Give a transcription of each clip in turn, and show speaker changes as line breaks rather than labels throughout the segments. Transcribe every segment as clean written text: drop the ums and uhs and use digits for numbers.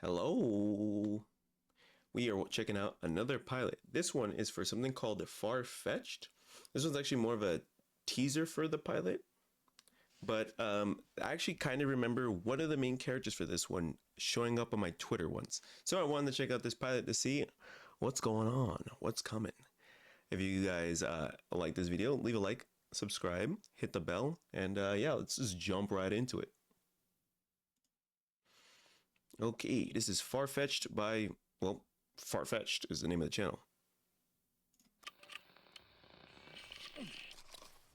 Hello. We are checking out another pilot. This one is for something called Farfetched. This one's actually more of a teaser for the pilot. But I actually kind of remember one of the main characters for this one showing up on my Twitter once. So I wanted to check out this pilot to see what's going on, what's coming. If you guys like this video, leave a like, subscribe, hit the bell, and yeah, let's just jump right into it. Okay, this is Farfetched by, well, Farfetched is the name of the channel.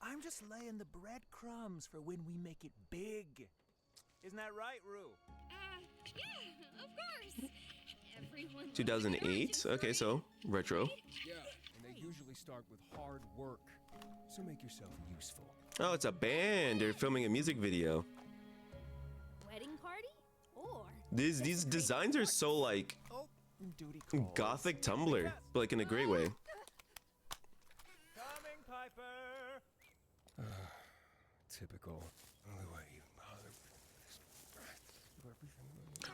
I'm just laying the breadcrumbs for when we make it big. Isn't that right, Rue?
Yeah, of course. Everyone
2008, okay, so retro.
Yeah, and they usually start with hard work. So make yourself useful.
Oh, it's a band. They're filming a music video.
Wedding party? Or
These designs are so like
Duty calls.
gothic Tumblr, but like in a great way.
Coming, Piper.
Typical. Only way you bother.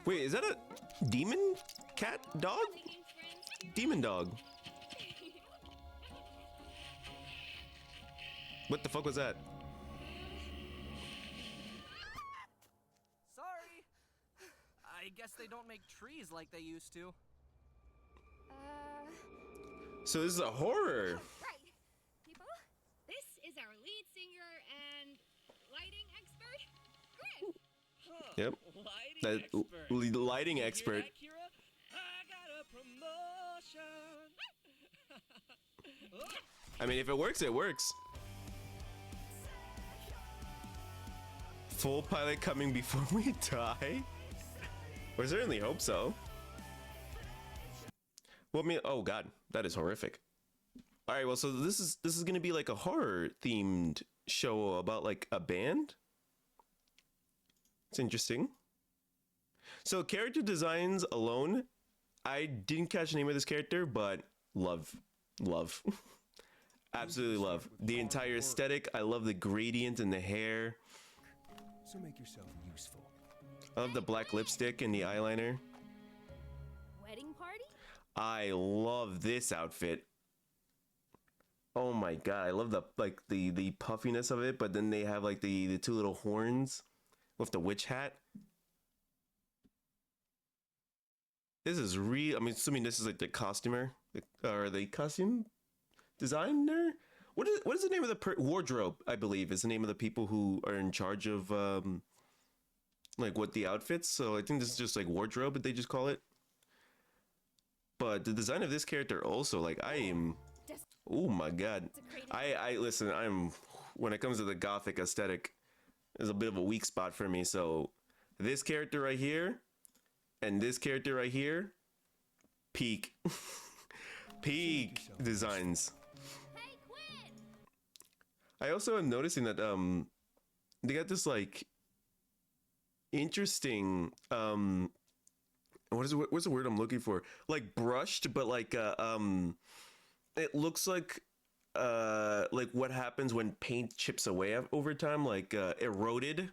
Wait, is that a demon cat dog?
making friends.
Demon dog. What the fuck was that?
Sorry. I guess they don't make trees like they used to.
So this is a horror.
Right, people. This is our lead singer and lighting expert, Quinn.
Yep.
Lighting
That
expert.
lighting
You hear
expert.
that, Kira? I got a promotion.
I mean, if it works, it works. Full pilot coming before we die? We certainly hope so. Well, I mean, oh god, that is horrific. All right, well, so this is gonna be like a horror themed show about like a band. It's interesting. So character designs alone, I didn't catch the name of this character, but love, absolutely love the entire aesthetic. I love the gradient in the hair.
So make yourself useful.
I love the black lipstick and the eyeliner.
Wedding party?
I love this outfit. Oh my god, I love the like the puffiness of it, but then they have like the two little horns with the witch hat. This is real. I'm assuming this is like the costumer or the costume designer. What is the name of the wardrobe? I believe is the name of the people who are in charge of like what the outfits. So I think this is just like wardrobe, but they just call it. But the design of this character also, like I am. Oh my god. I listen. When it comes to the gothic aesthetic, is a bit of a weak spot for me. So this character right here and this character right here, peak designs.
Hey, Quinn.
I also am noticing that they got this like interesting what's the word I'm looking for? Like brushed, but like it looks like what happens when paint chips away over time, like eroded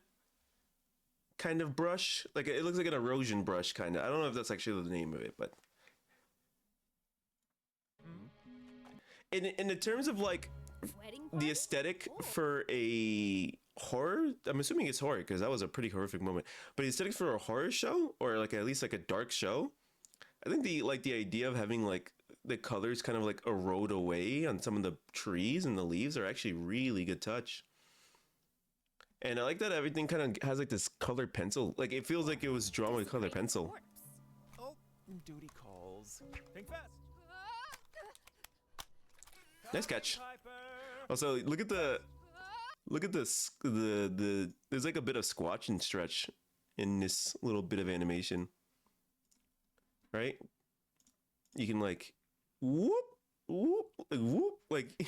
kind of brush. Like it looks like an erosion brush kind of. I don't know if that's actually the name of it, but in the terms of like
Wedding
the
party?
aesthetic for a horror, I'm assuming it's horror because that was a pretty horrific moment, but the aesthetic for a horror show or like at least like a dark show, I think the idea of having like the colors kind of like erode away on some of the trees and the leaves are actually really good touch. And I like that everything kind of has like this colored pencil, like it feels like it was drawn with colored pencil.
Corpse.
Oh, duty calls. Think fast.
Nice catch.
Piper.
Also, look at this, the there's like a bit of squatch and stretch in this little bit of animation, right? You can like whoop like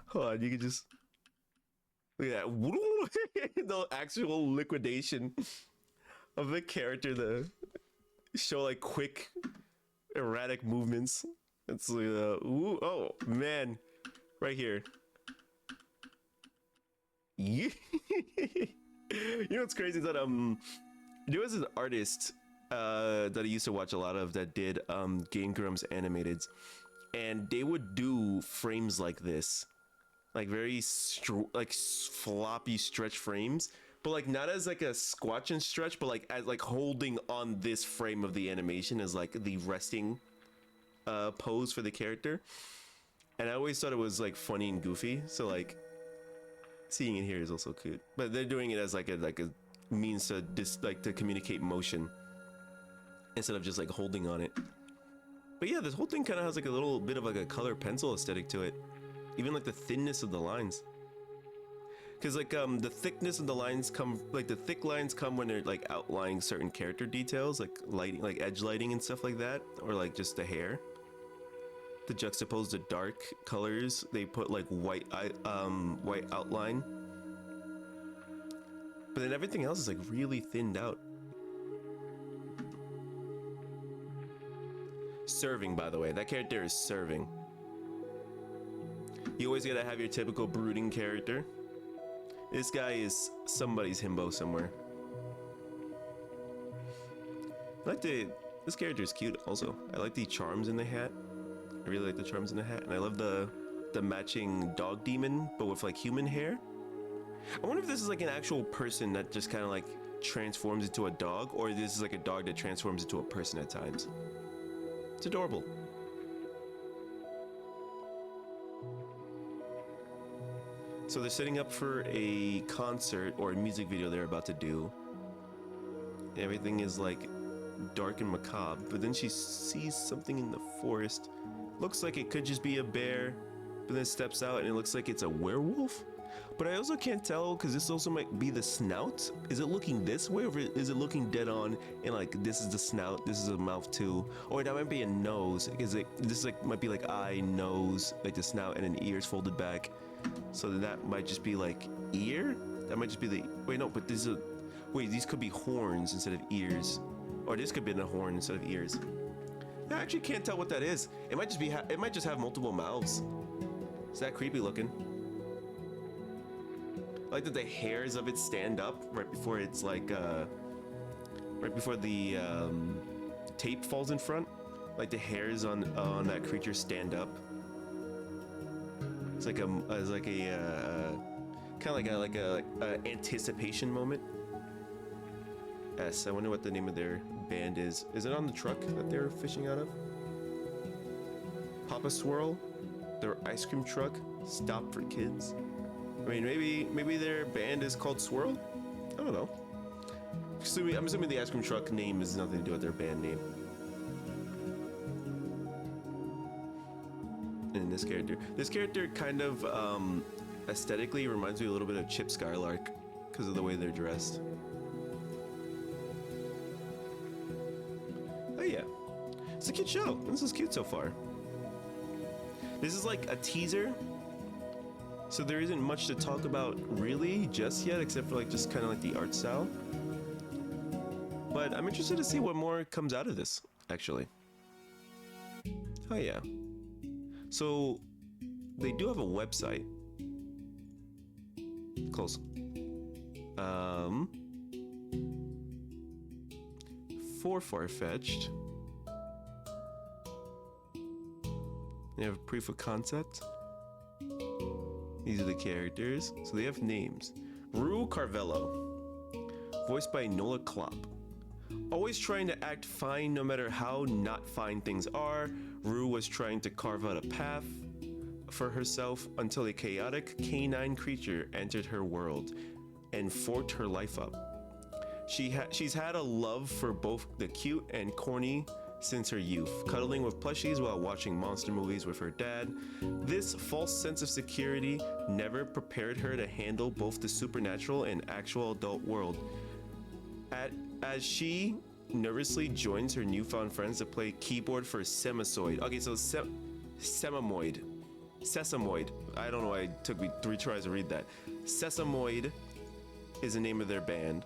hold on, you can just look at that the actual liquidation of the character to show like quick erratic movements. It's like ooh, oh man, right here. Yeah. You know what's crazy is that there was an artist that I used to watch a lot of that did Game Grumps animateds, and they would do frames like this, like very floppy stretch frames, but like not as like a squatch and stretch, but like as like holding on this frame of the animation as like the resting pose for the character. And I always thought it was like funny and goofy, so like seeing it here is also cute. But they're doing it as like a means to to communicate motion instead of just like holding on it. But yeah, this whole thing kind of has like a little bit of like a color pencil aesthetic to it, even like the thinness of the lines. Because like the thickness of the lines come, like the thick lines come when they're like outlining certain character details, like lighting, like edge lighting and stuff like that, or like just the hair. To juxtapose the dark colors, they put like white outline. But then everything else is like really thinned out. Serving, by the way, that character is serving. You always gotta have your typical brooding character. This guy is somebody's himbo somewhere. This character is cute also. I like the charms in the hat. I really like the charms in the hat, and I love the matching dog demon, but with like human hair. I wonder if this is like an actual person that just kind of like transforms into a dog, or this is like a dog that transforms into a person at times. It's adorable. So they're setting up for a concert or a music video they're about to do. Everything is like dark and macabre, but then she sees something in the forest. Looks like it could just be a bear, but then steps out and it looks like it's a werewolf. But I also can't tell because this also might be the snout. Is it looking this way, or is it looking dead on and like this is the snout, this is a mouth too? Or that might be a nose. Is it, this like might be like eye, nose, like the snout, and then ears folded back. So that might just be like ear. That might just be the, wait no, but this is wait, these could be horns instead of ears, or this could be a horn instead of ears. I actually can't tell what that is. It might just be it might just have multiple mouths. Is that creepy looking? I like that the hairs of it stand up right before it's like right before the tape falls in front. Like the hairs on that creature stand up. It's like a kind of like a anticipation moment. Yes, I wonder what the name of their band is. Is it on the truck that they're fishing out of? Papa Swirl, their ice cream truck, Stop for Kids. I mean, maybe their band is called Swirl. I don't know. I'm assuming the ice cream truck name has nothing to do with their band name. And this character kind of aesthetically reminds me a little bit of Chip Skylark because of the way they're dressed. Oh yeah, it's a cute show. This is cute so far. This is like a teaser, so there isn't much to talk about really just yet, except for like just kind of like the art style. But I'm interested to see what more comes out of this, actually. Oh yeah. So they do have a website. Close. For Farfetched. They have proof of concept. These are the characters. So they have names. Rue Carvello, voiced by Nola Klopp. Always trying to act fine no matter how not fine things are, Rue was trying to carve out a path for herself until a chaotic canine creature entered her world and forked her life up. She's had a love for both the cute and corny since her youth, cuddling with plushies while watching monster movies with her dad. This false sense of security never prepared her to handle both the supernatural and actual adult world. As she nervously joins her newfound friends to play keyboard for Sesamoid. Okay, so Sesamoid. I don't know why it took me 3 tries to read that. Sesamoid is the name of their band.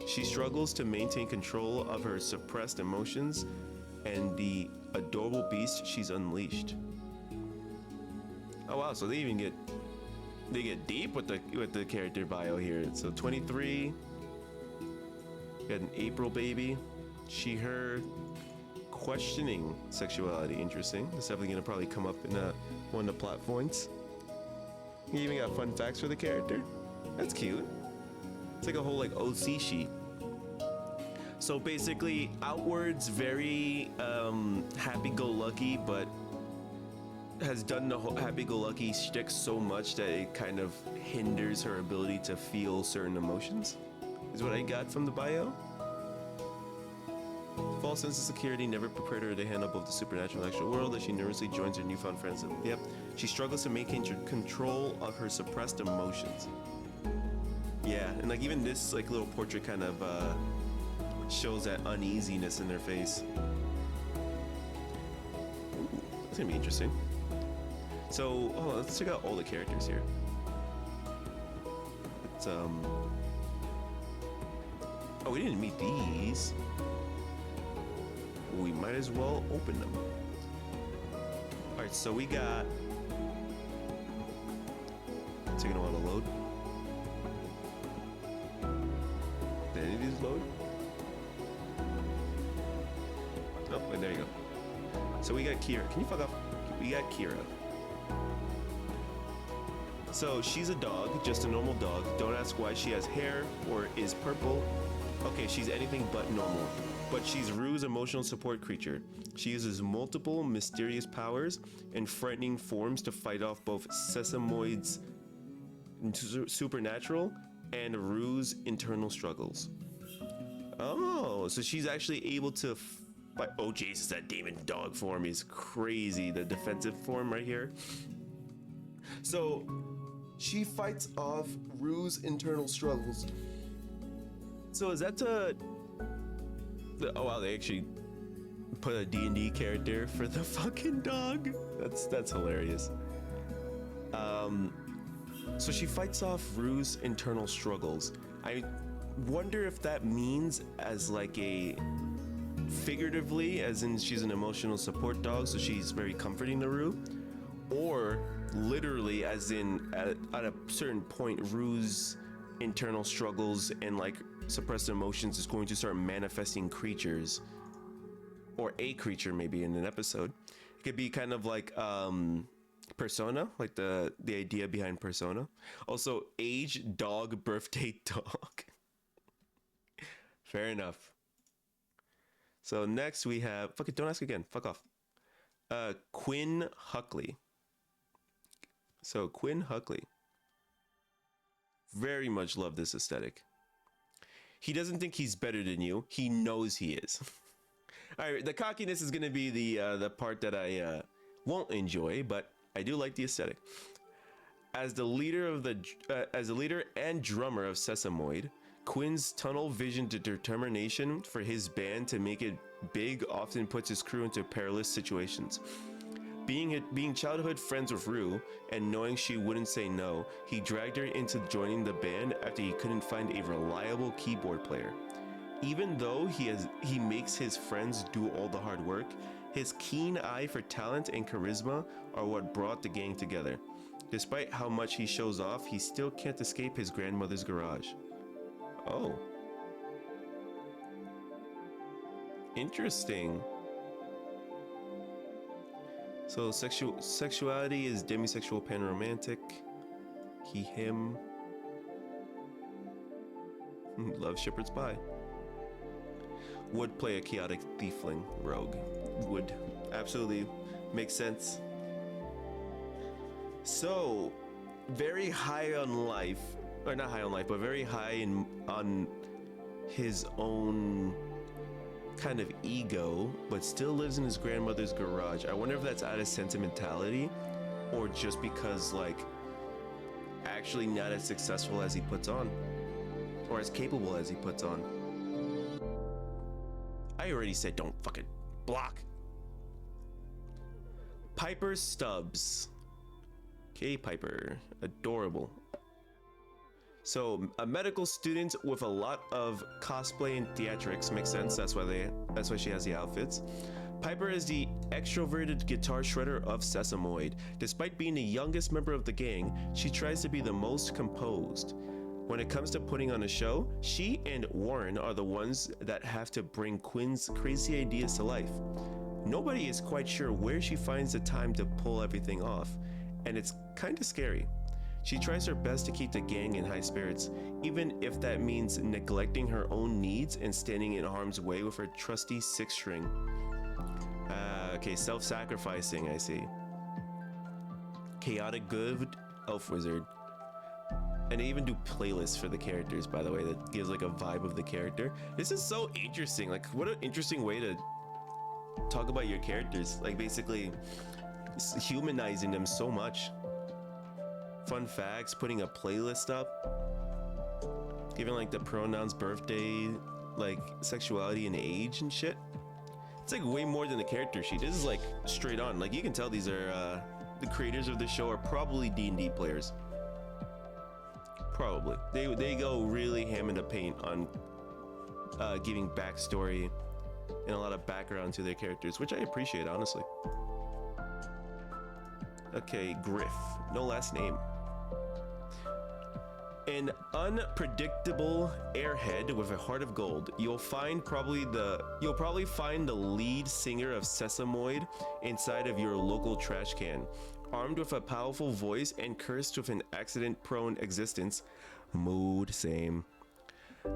She struggles to maintain control of her suppressed emotions and the adorable beast she's unleashed. Oh wow, so they get deep with the character bio here. So 23. Got an April baby. Her questioning sexuality. Interesting. That's definitely gonna probably come up in one of the plot points. You even got fun facts for the character. That's cute. It's like a whole like OC sheet. So basically, outwards very happy-go-lucky, but has done the whole happy-go-lucky shtick so much that it kind of hinders her ability to feel certain emotions. Is what I got from the bio. False sense of security never prepared her to handle both the supernatural and actual world as she nervously joins her newfound friends. Yep, she struggles to maintain control of her suppressed emotions. Yeah, and like even this like little portrait kind of shows that uneasiness in their face. Ooh, that's gonna be interesting. So, let's check out all the characters here. It's oh, we didn't meet these. We might as well open them. All right, so we got. Taking a while to load. Did any of these load? Oh, wait, there you go. So we got Kira. Can you fuck off? We got Kira. So she's a dog, just a normal dog. Don't ask why she has hair or is purple. Okay, she's anything but normal. But she's Rue's emotional support creature. She uses multiple mysterious powers and frightening forms to fight off both Sesamoid's supernatural and Rue's internal struggles. Oh, so she's actually able to fight. Oh, Jesus, that demon dog form is crazy. The defensive form right here. So she fights off Rue's internal struggles. So is that oh wow, they actually put a D&D character for the fucking dog. That's hilarious. So she fights off Rue's internal struggles. I wonder if that means as like a figuratively, as in she's an emotional support dog, so she's very comforting to Rue, or literally as in at a certain point Rue's internal struggles and like suppressed emotions is going to start manifesting creatures, or a creature maybe in an episode. It could be kind of like Persona, like the idea behind Persona. Also, age dog, birthday dog. Fair enough. So next we have, fuck it, don't ask again, fuck off. Quinn Huckley. So Quinn Huckley. Very much love this aesthetic. He doesn't think he's better than you. He knows he is. All right, the cockiness is going to be the part that I won't enjoy, but I do like the aesthetic. As the leader and drummer of Sesamoid, Quinn's tunnel vision to determination for his band to make it big often puts his crew into perilous situations. Being childhood friends with Rue and knowing she wouldn't say no, he dragged her into joining the band after he couldn't find a reliable keyboard player. Even though he makes his friends do all the hard work, his keen eye for talent and charisma are what brought the gang together. Despite how much he shows off, he still can't escape his grandmother's garage. Oh. Interesting. So sexuality is demisexual panromantic. He, him. Love shepherd's pie. Would play a chaotic tiefling rogue. Would absolutely make sense. So, very high on life, or not high on life, but very high on his own kind of ego, but still lives in his grandmother's garage. I wonder if that's out of sentimentality, or just because like actually not as successful as he puts on, or as capable as he puts on. I already said don't fucking block. Piper Stubbs. Okay, Piper, adorable. So a medical student with a lot of cosplay and theatrics makes sense. That's why she has the outfits. Piper is the extroverted guitar shredder of Sesamoid. Despite being the youngest member of the gang, she tries to be the most composed. When it comes to putting on a show, she and Warren are the ones that have to bring Quinn's crazy ideas to life. Nobody is quite sure where she finds the time to pull everything off, and it's kinda scary. She tries her best to keep the gang in high spirits, even if that means neglecting her own needs and standing in harm's way with her trusty six string. Okay, self-sacrificing, I see. Chaotic good elf wizard. And they even do playlists for the characters, by the way, that gives like a vibe of the character. This is so interesting. Like, what an interesting way to talk about your characters. Like, basically humanizing them so much. Fun facts, putting a playlist up, giving like the pronouns, birthday, like sexuality and age and shit. It's like way more than the character sheet. This is like straight on. Like, you can tell these are the creators of the show are probably D&D players. Probably. They go really ham in the paint on giving backstory and a lot of background to their characters, which I appreciate, honestly. Okay, Griff. No last name. An unpredictable airhead with a heart of gold. You'll probably find the lead singer of Sesamoid inside of your local trash can. Armed with a powerful voice and cursed with an accident-prone existence. Mood, same.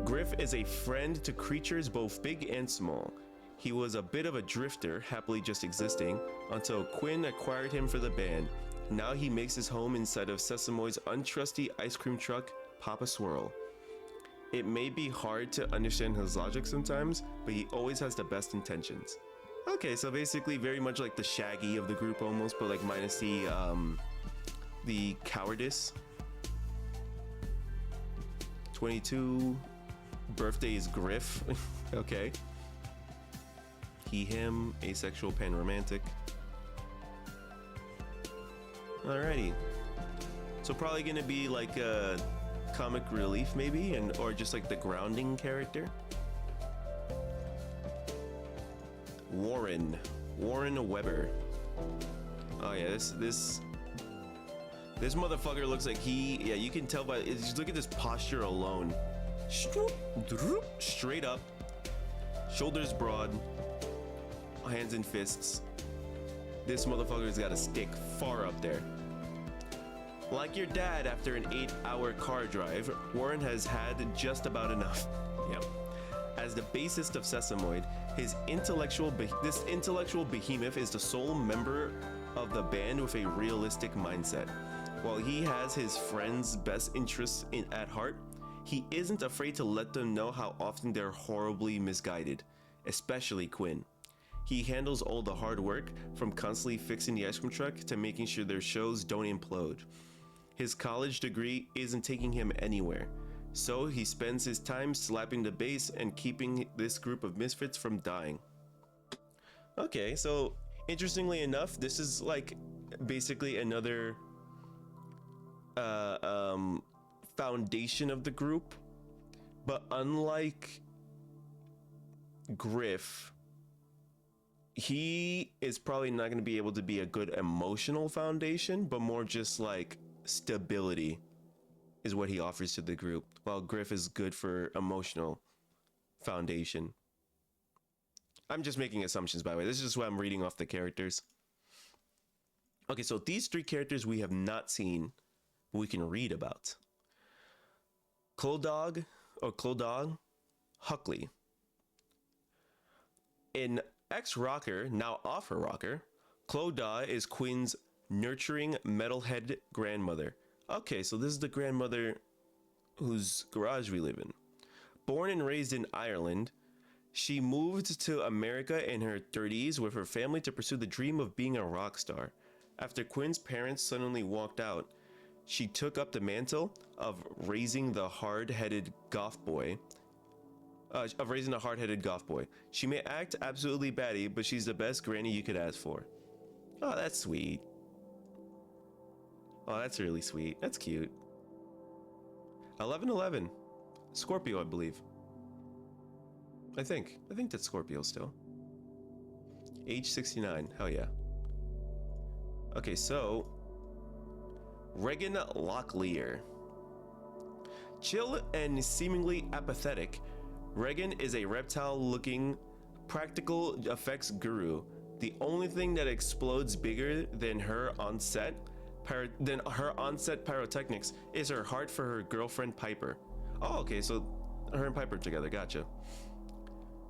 Griff is a friend to creatures both big and small. He was a bit of a drifter, happily just existing, until Quinn acquired him for the band. Now he makes his home inside of Sesamoid's untrusty ice cream truck, Papa Swirl. It may be hard to understand his logic sometimes, but he always has the best intentions. Okay, so basically very much like the Shaggy of the group almost, but like minus the cowardice. 22. Birthday is Griff. Okay. He, him, asexual, panromantic. Alrighty. So probably gonna be like a comic relief maybe, or just like the grounding character. Warren Weber. Oh yeah, this motherfucker looks like you can tell by just look at this posture alone. Straight up, shoulders broad, hands and fists. This motherfucker's got a stick far up there. Like your dad after an 8-hour car drive, Warren has had just about enough. Yep. As the bassist of Sesamoid, this intellectual behemoth is the sole member of the band with a realistic mindset. While he has his friends' best interests at heart, he isn't afraid to let them know how often they're horribly misguided, especially Quinn. He handles all the hard work, from constantly fixing the ice cream truck to making sure their shows don't implode. His college degree isn't taking him anywhere, so he spends his time slapping the bass and keeping this group of misfits from dying. Okay, so interestingly enough, this is like basically another foundation of the group, but unlike Griff, he is probably not going to be able to be a good emotional foundation, but more just like stability is what he offers to the group, while Griff is good for emotional foundation. I'm just making assumptions, by the way. This is just what I'm reading off the characters. Okay, so these three characters we have not seen, but we can read about. Clodagh Huckley. An ex-rocker, now off her rocker, Clodagh is Quinn's nurturing metalhead grandmother. Okay, so this is the grandmother whose garage we live in. Born and raised in Ireland, she moved to America in her 30s with her family to pursue the dream of being a rock star. After Quinn's parents suddenly walked out, she took up the mantle of raising a hard-headed goth boy. She may act absolutely batty, but she's the best granny you could ask for. Oh, that's sweet. Oh, that's really sweet. That's cute. 11/11. Scorpio, I believe. I think that's Scorpio still. Age 69. Hell yeah. Okay, so Regan Locklear. Chill and seemingly apathetic, Regan is a reptile-looking practical effects guru. The only thing that explodes bigger than her on-set pyrotechnics is her heart for her girlfriend Piper. Oh, okay, so her and Piper together, gotcha.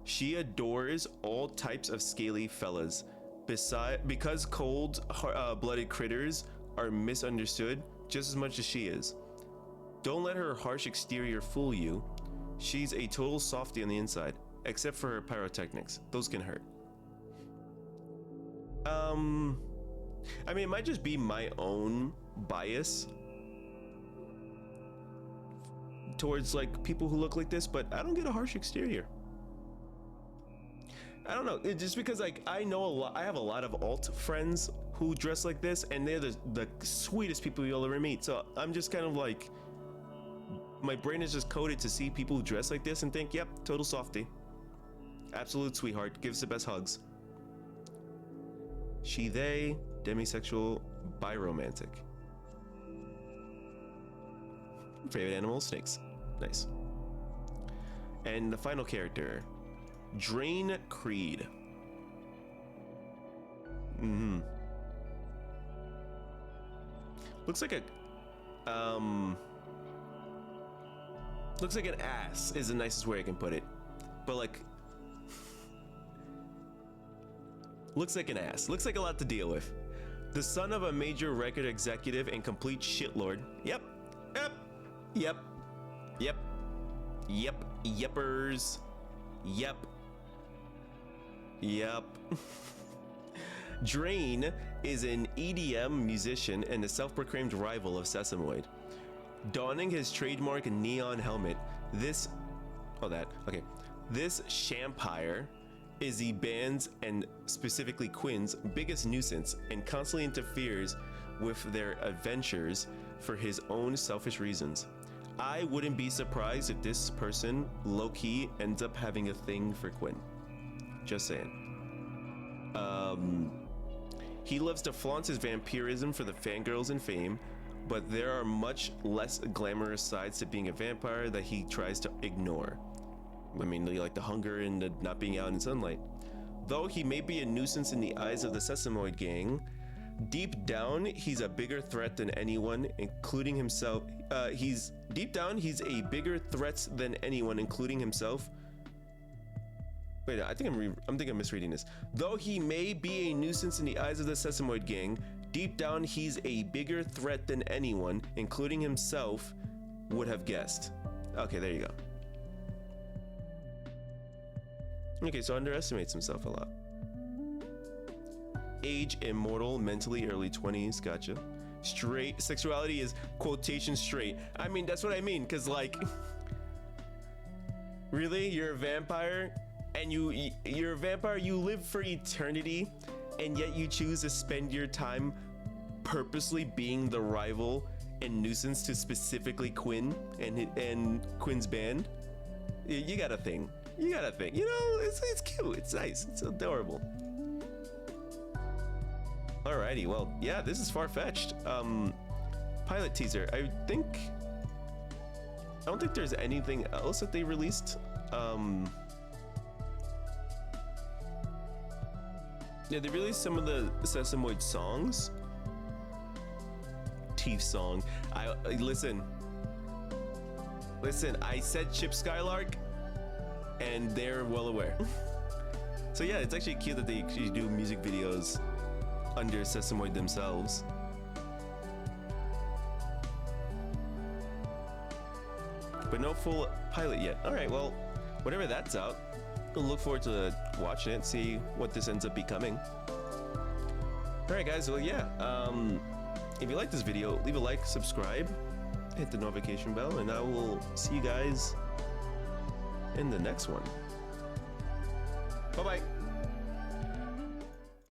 She adores all types of scaly fellas. Because cold-blooded critters are misunderstood just as much as she is. Don't let her harsh exterior fool you. She's a total softie on the inside, except for her pyrotechnics. Those can hurt. I mean, it might just be my own bias towards like people who look like this, but I don't get a harsh exterior. I don't know. It's just because like I have a lot of alt friends who dress like this, and they're the sweetest people you'll ever meet. So I'm just kind of like, my brain is just coded to see people who dress like this and think, yep, total softie, absolute sweetheart, gives the best hugs. She, they, demisexual, biromantic. Favorite animal, snakes. Nice. And the final character, Drain Creed. Looks like a looks like an ass is the nicest way I can put it. But like, looks like an ass. Looks like a lot to deal with. The son of a major record executive and complete shitlord. Yep. Yeppers. Yep. Drain is an EDM musician and a self-proclaimed rival of Sesamoid. Donning his trademark neon helmet, this Shampire is the band's, and specifically Quinn's, biggest nuisance and constantly interferes with their adventures for his own selfish reasons. I wouldn't be surprised if this person low-key ends up having a thing for Quinn. Just saying. He loves to flaunt his vampirism for the fangirls and fame, but there are much less glamorous sides to being a vampire that he tries to ignore. I mean, like the hunger and the not being out in sunlight. Though he may be a nuisance in the eyes of the Sesamoid gang, deep down, he's a bigger threat than anyone, including himself. He's a bigger threat than anyone, including himself. Wait, I think I'm misreading this. Though he may be a nuisance in the eyes of the Sesamoid gang, deep down he's a bigger threat than anyone, including himself, would have guessed. Okay, there you go. Okay, so underestimates himself a lot. Age, immortal, mentally early 20s, gotcha. Straight, sexuality is quotation straight. I mean, that's what I mean, cause like, really, you're a vampire, and you're a vampire, you live for eternity, and yet you choose to spend your time purposely being the rival and nuisance to specifically Quinn and Quinn's band. You got a thing. You got a thing. You know, it's cute. It's nice. It's adorable. Alrighty, well, yeah, this is Farfetched. Pilot teaser. I don't think there's anything else that they released. Yeah, they released some of the Sesamoid songs. Teeth song. Listen, I said Chip Skylark, and they're well aware. So yeah, it's actually cute that they actually do music videos under Sesamoid themselves. But no full pilot yet. Alright, well, whenever that's out, we'll look forward to watching it, see what this ends up becoming. Alright guys, well yeah, if you like this video, leave a like, subscribe, hit the notification bell, and I will see you guys in the next one. Bye-bye.